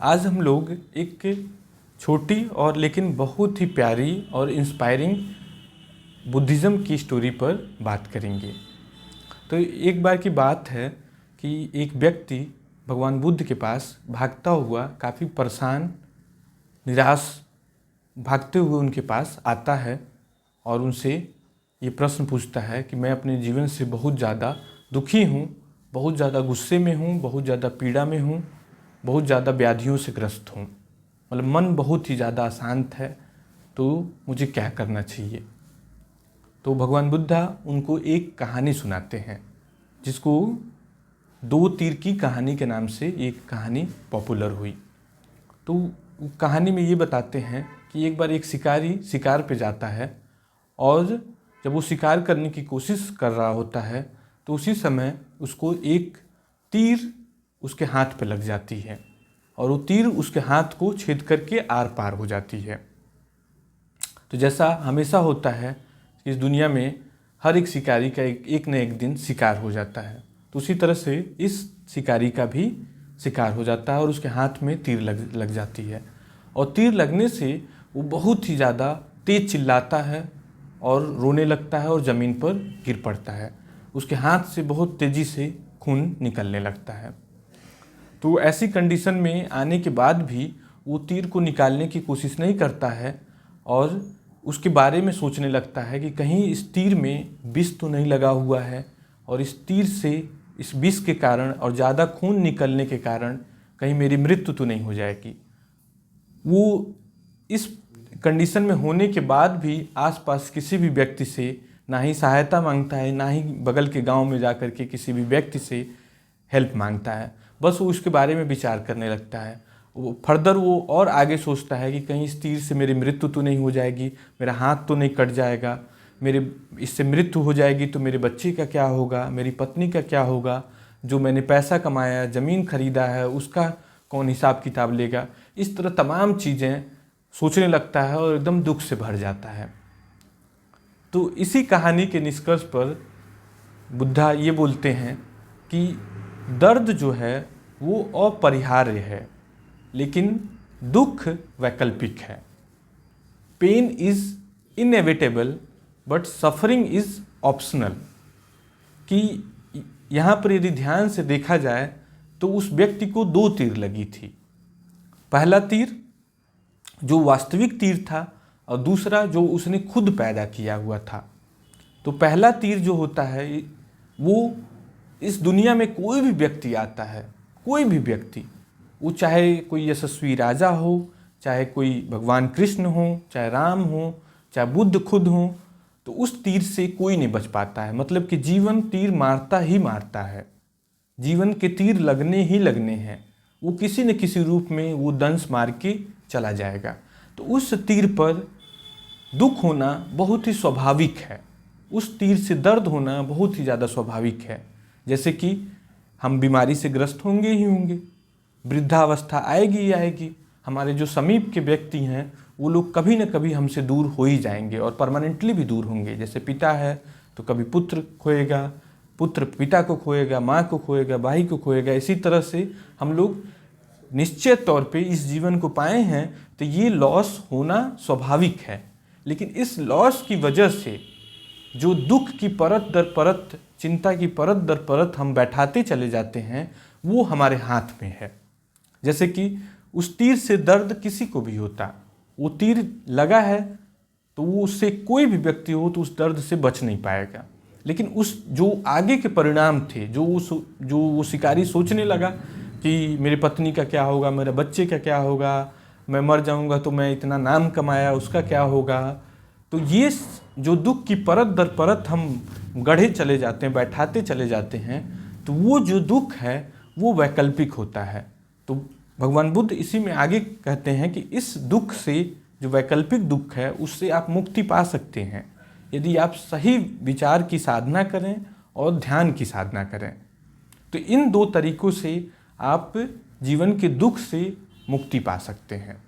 आज हम लोग एक छोटी और लेकिन बहुत ही प्यारी और इंस्पायरिंग बुद्धिज़्म की स्टोरी पर बात करेंगे। तो एक बार की बात है कि एक व्यक्ति भगवान बुद्ध के पास भागता हुआ काफ़ी परेशान, निराश भागते हुए उनके पास आता है और उनसे ये प्रश्न पूछता है कि मैं अपने जीवन से बहुत ज़्यादा दुखी हूँ, बहुत ज़्यादा गुस्से में हूँ, बहुत ज़्यादा पीड़ा में हूँ, बहुत ज़्यादा व्याधियों से ग्रस्त हूँ। मतलब मन बहुत ही ज़्यादा अशांत है, तो मुझे क्या करना चाहिए। तो भगवान बुद्धा उनको एक कहानी सुनाते हैं, जिसको दो तीर की कहानी के नाम से एक कहानी पॉपुलर हुई। तो कहानी में ये बताते हैं कि एक बार एक शिकारी शिकार पे जाता है और जब वो शिकार करने की कोशिश कर रहा होता है तो उसी समय उसको एक तीर उसके हाथ पे लग जाती है और वो तीर उसके हाथ को छेद करके आर पार हो जाती है। तो जैसा हमेशा होता है इस दुनिया में हर एक शिकारी का एक न एक दिन शिकार हो जाता है, तो उसी तरह से इस शिकारी का भी शिकार हो जाता है और उसके हाथ में तीर लग जाती है। और तीर लगने से वो बहुत ही ज़्यादा तेज चिल्लाता है और रोने लगता है और ज़मीन पर गिर पड़ता है। उसके हाथ से बहुत तेज़ी से खून निकलने लगता है। तो ऐसी कंडीशन में आने के बाद भी वो तीर को निकालने की कोशिश नहीं करता है और उसके बारे में सोचने लगता है कि कहीं इस तीर में विष तो नहीं लगा हुआ है और इस तीर से, इस विष के कारण और ज़्यादा खून निकलने के कारण कहीं मेरी मृत्यु तो नहीं हो जाएगी। वो इस कंडीशन में होने के बाद भी आसपास किसी भी व्यक्ति से ना ही सहायता मांगता है, ना ही बगल के गांव में जाकर के किसी भी व्यक्ति से हेल्प मांगता है। बस वो उसके बारे में विचार करने लगता है। वो फर्दर वो और आगे सोचता है कि कहीं इस तीर से मेरी मृत्यु तो नहीं हो जाएगी, मेरा हाथ तो नहीं कट जाएगा, मेरे इससे मृत्यु हो जाएगी तो मेरे बच्चे का क्या होगा, मेरी पत्नी का क्या होगा, जो मैंने पैसा कमाया, ज़मीन खरीदा है, उसका कौन हिसाब किताब लेगा। इस तरह तमाम चीज़ें सोचने लगता है और एकदम दुख से भर जाता है। तो इसी कहानी के निष्कर्ष पर बुद्धा ये बोलते हैं कि दर्द जो है वो अपरिहार्य है, लेकिन दुख वैकल्पिक है। Pain is inevitable but suffering is optional. कि यहाँ पर यदि ध्यान से देखा जाए तो उस व्यक्ति को दो तीर लगी थी। पहला तीर जो वास्तविक तीर था और दूसरा जो उसने खुद पैदा किया हुआ था। तो पहला तीर जो होता है वो इस दुनिया में कोई भी व्यक्ति आता है, कोई भी व्यक्ति, वो चाहे कोई यशस्वी राजा हो, चाहे कोई भगवान कृष्ण हो, चाहे राम हो, चाहे बुद्ध खुद हो, तो उस तीर से कोई नहीं बच पाता है। मतलब कि जीवन तीर मारता ही मारता है, जीवन के तीर लगने ही लगने हैं। वो किसी न किसी रूप में वो दंश मार के चला जाएगा। तो उस तीर पर दुख होना बहुत ही स्वाभाविक है, उस तीर से दर्द होना बहुत ही ज़्यादा स्वाभाविक है। जैसे कि हम बीमारी से ग्रस्त होंगे ही होंगे, वृद्धावस्था आएगी ही आएगी, हमारे जो समीप के व्यक्ति हैं वो लोग कभी न कभी हमसे दूर हो ही जाएंगे और परमानेंटली भी दूर होंगे। जैसे पिता है तो कभी पुत्र खोएगा, पुत्र पिता को खोएगा, माँ को खोएगा, भाई को खोएगा। इसी तरह से हम लोग निश्चित तौर पे इस जीवन को पाए हैं, तो ये लॉस होना स्वाभाविक है। लेकिन इस लॉस की वजह से जो दुख की परत दर परत, चिंता की परत दर परत हम बैठाते चले जाते हैं, वो हमारे हाथ में है। जैसे कि उस तीर से दर्द किसी को भी होता, वो तीर लगा है तो वो उससे कोई भी व्यक्ति हो तो उस दर्द से बच नहीं पाएगा। लेकिन उस जो आगे के परिणाम थे, जो वो शिकारी सोचने लगा कि मेरी पत्नी का क्या होगा, मेरे बच्चे का क्या होगा, मैं मर जाऊंगा तो मैं इतना नाम कमाया उसका क्या होगा। तो ये जो दुख की परत दर परत हम गढ़े चले जाते हैं, बैठाते चले जाते हैं, तो वो जो दुख है वो वैकल्पिक होता है। तो भगवान बुद्ध इसी में आगे कहते हैं कि इस दुख से, जो वैकल्पिक दुख है, उससे आप मुक्ति पा सकते हैं यदि आप सही विचार की साधना करें और ध्यान की साधना करें। तो इन दो तरीकों से आप जीवन के दुख से मुक्ति पा सकते हैं।